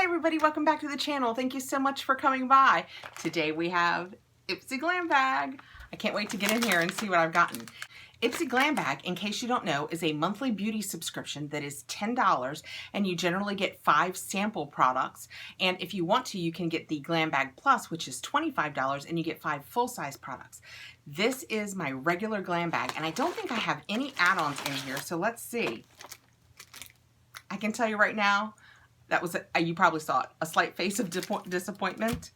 everybody, welcome back to the channel. Thank you so much for coming by. Today we have Ipsy Glambag. I can't wait to get in here and see what I've gotten. Ipsy Glambag, in case you don't know, is a monthly beauty subscription that is $10 and you generally get 5 sample products. And if you want to, you can get the Glambag Plus, which is $25, and you get 5 full-size products. This is my regular Glambag, and I don't think I have any add-ons in here, so let's see. I can tell you right now, that was, you probably saw it, a slight face of disappointment.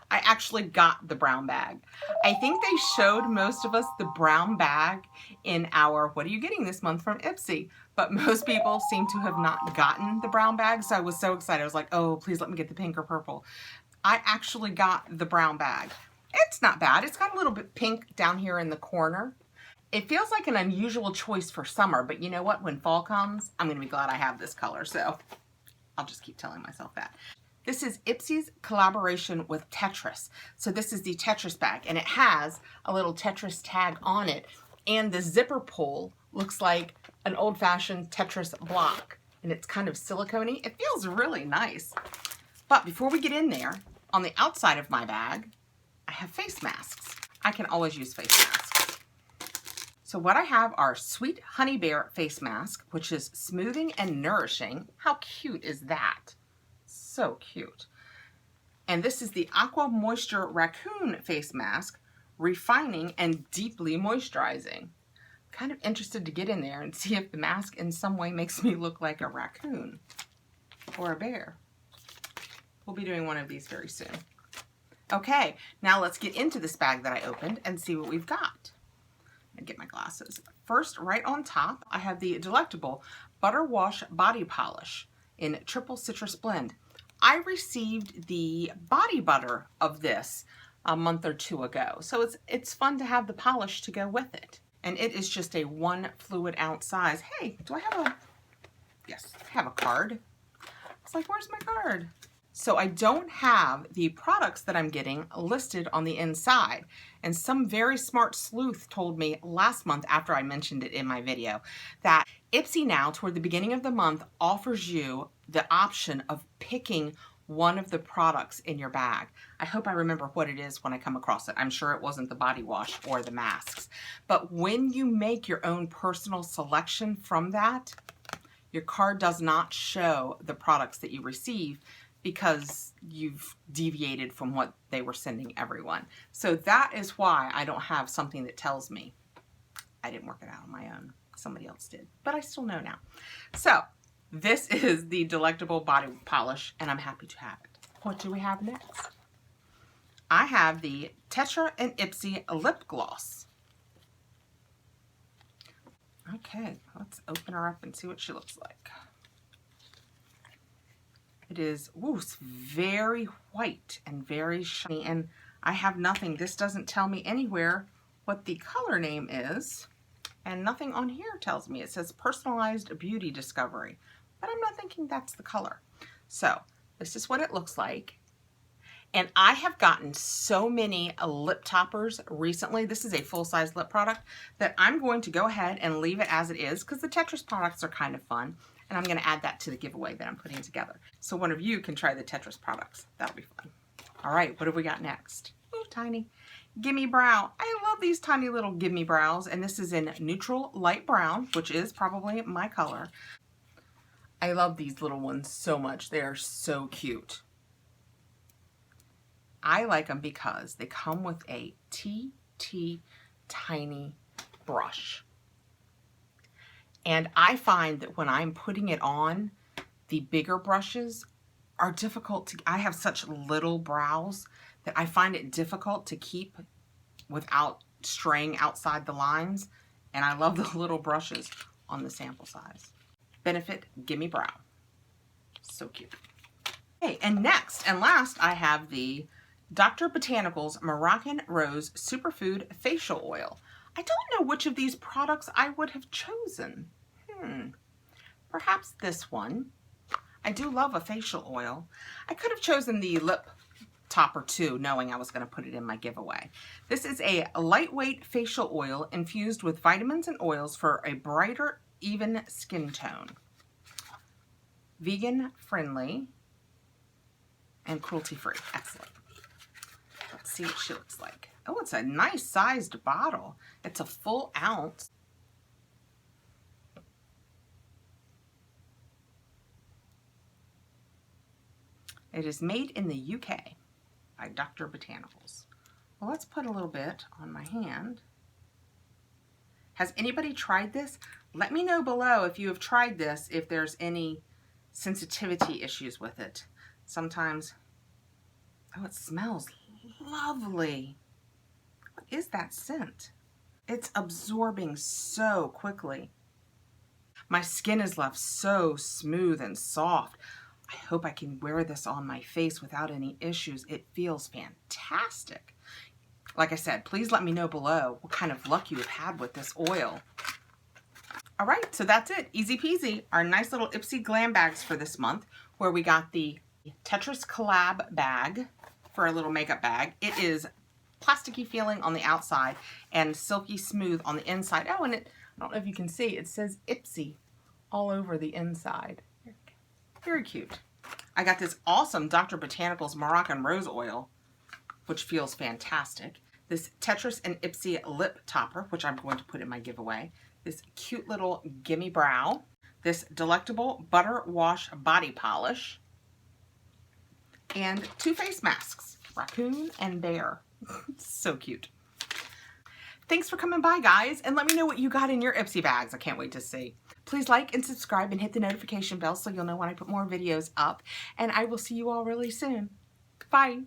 I actually got the brown bag. I think they showed most of us the brown bag in our what are you getting this month from Ipsy, but most people seem to have not gotten the brown bag, so I was so excited. I was like, oh, please let me get the pink or purple. I actually got the brown bag. It's not bad. It's got a little bit pink down here in the corner. It feels like an unusual choice for summer, but you know what? When fall comes, I'm going to be glad I have this color, so I'll just keep telling myself that. This is Ipsy's collaboration with Tetris. So this is the Tetris bag, and it has a little Tetris tag on it, and the zipper pull looks like an old-fashioned Tetris block, and it's kind of silicone-y. It feels really nice. But before we get in there, on the outside of my bag, I have face masks. I can always use face masks. So what I have are Sweet Honey Bear face mask, which is smoothing and nourishing. How cute is that? So cute. And this is the Aqua Moisture Raccoon face mask, refining and deeply moisturizing. Kind of interested to get in there and see if the mask in some way makes me look like a raccoon or a bear. We'll be doing one of these very soon. Okay, now let's get into this bag that I opened and see what we've got. And get my glasses. First, right on top, I have the delectable Butter Wash Body Polish in Triple Citrus Blend. I received the body butter of this a month or two ago, so it's fun to have the polish to go with it. And it is just a 1 fluid ounce size. Hey, do I have a, yes, I have a card. It's like, where's my card? So I don't have the products that I'm getting listed on the inside. And some very smart sleuth told me last month after I mentioned it in my video that Ipsy now, toward the beginning of the month, offers you the option of picking one of the products in your bag. I hope I remember what it is when I come across it. I'm sure it wasn't the body wash or the masks. But when you make your own personal selection from that, your card does not show the products that you receive because you've deviated from what they were sending everyone. So that is why I don't have something that tells me. I didn't work it out on my own. Somebody else did, but I still know now. So this is the delectable body polish, and I'm happy to have it. What do we have next? I have the Tetra and Ipsy lip gloss. Okay, let's open her up and see what she looks like. It is, ooh, it's very white and very shiny, and I have nothing. This doesn't tell me anywhere what the color name is, and nothing on here tells me. It says personalized beauty discovery, but I'm not thinking that's the color. So this is what it looks like. And I have gotten so many lip toppers recently. This is a full-size lip product that I'm going to go ahead and leave it as it is because the Tetris products are kind of fun. And I'm going to add that to the giveaway that I'm putting together. So one of you can try the Tetris products. That'll be fun. All right, what have we got next? Ooh, tiny. Gimme Brow. I love these tiny little Gimme Brows. And this is in neutral light brown, which is probably my color. I love these little ones so much. They are so cute. I like them because they come with a tiny brush. And I find that when I'm putting it on, the bigger brushes are difficult to, I have such little brows that I find it difficult to keep without straying outside the lines. And I love the little brushes on the sample size. Benefit Gimme Brow. So cute. Okay, and next and last, I have the Dr. Botanicals Moroccan Rose Superfood Facial Oil. I don't know which of these products I would have chosen. Perhaps this one. I do love a facial oil. I could have chosen the lip topper too, knowing I was going to put it in my giveaway. This is a lightweight facial oil infused with vitamins and oils for a brighter, even skin tone. Vegan friendly. and cruelty-free. Excellent. Let's see what she looks like. Oh, it's a nice sized bottle. It's a full ounce. It is made in the UK by Dr. Botanicals. Well, let's put a little bit on my hand. Has anybody tried this? Let me know below if you have tried this, if there's any sensitivity issues with it. Sometimes, oh, it smells lovely. What is that scent? It's absorbing so quickly. My skin is left so smooth and soft. I hope I can wear this on my face without any issues. It feels fantastic. Like I said, please let me know below what kind of luck you have had with this oil. All right, so that's it. Easy peasy. Our nice little Ipsy glam bags for this month, where we got the Tetris collab bag for a little makeup bag. It is plasticky feeling on the outside and silky smooth on the inside. Oh, and I don't know if you can see, it says Ipsy all over the inside. Very cute. I got this awesome Dr. Botanicals Moroccan Rose Oil, which feels fantastic. This Tetris and Ipsy lip topper, which I'm going to put in my giveaway. This cute little Gimme Brow. This delectable Butter Wash Body Polish. And 2 face masks, Raccoon and Bear. So cute. Thanks for coming by, guys, and let me know what you got in your Ipsy bags. I can't wait to see. Please like and subscribe and hit the notification bell so you'll know when I put more videos up. And I will see you all really soon. Bye.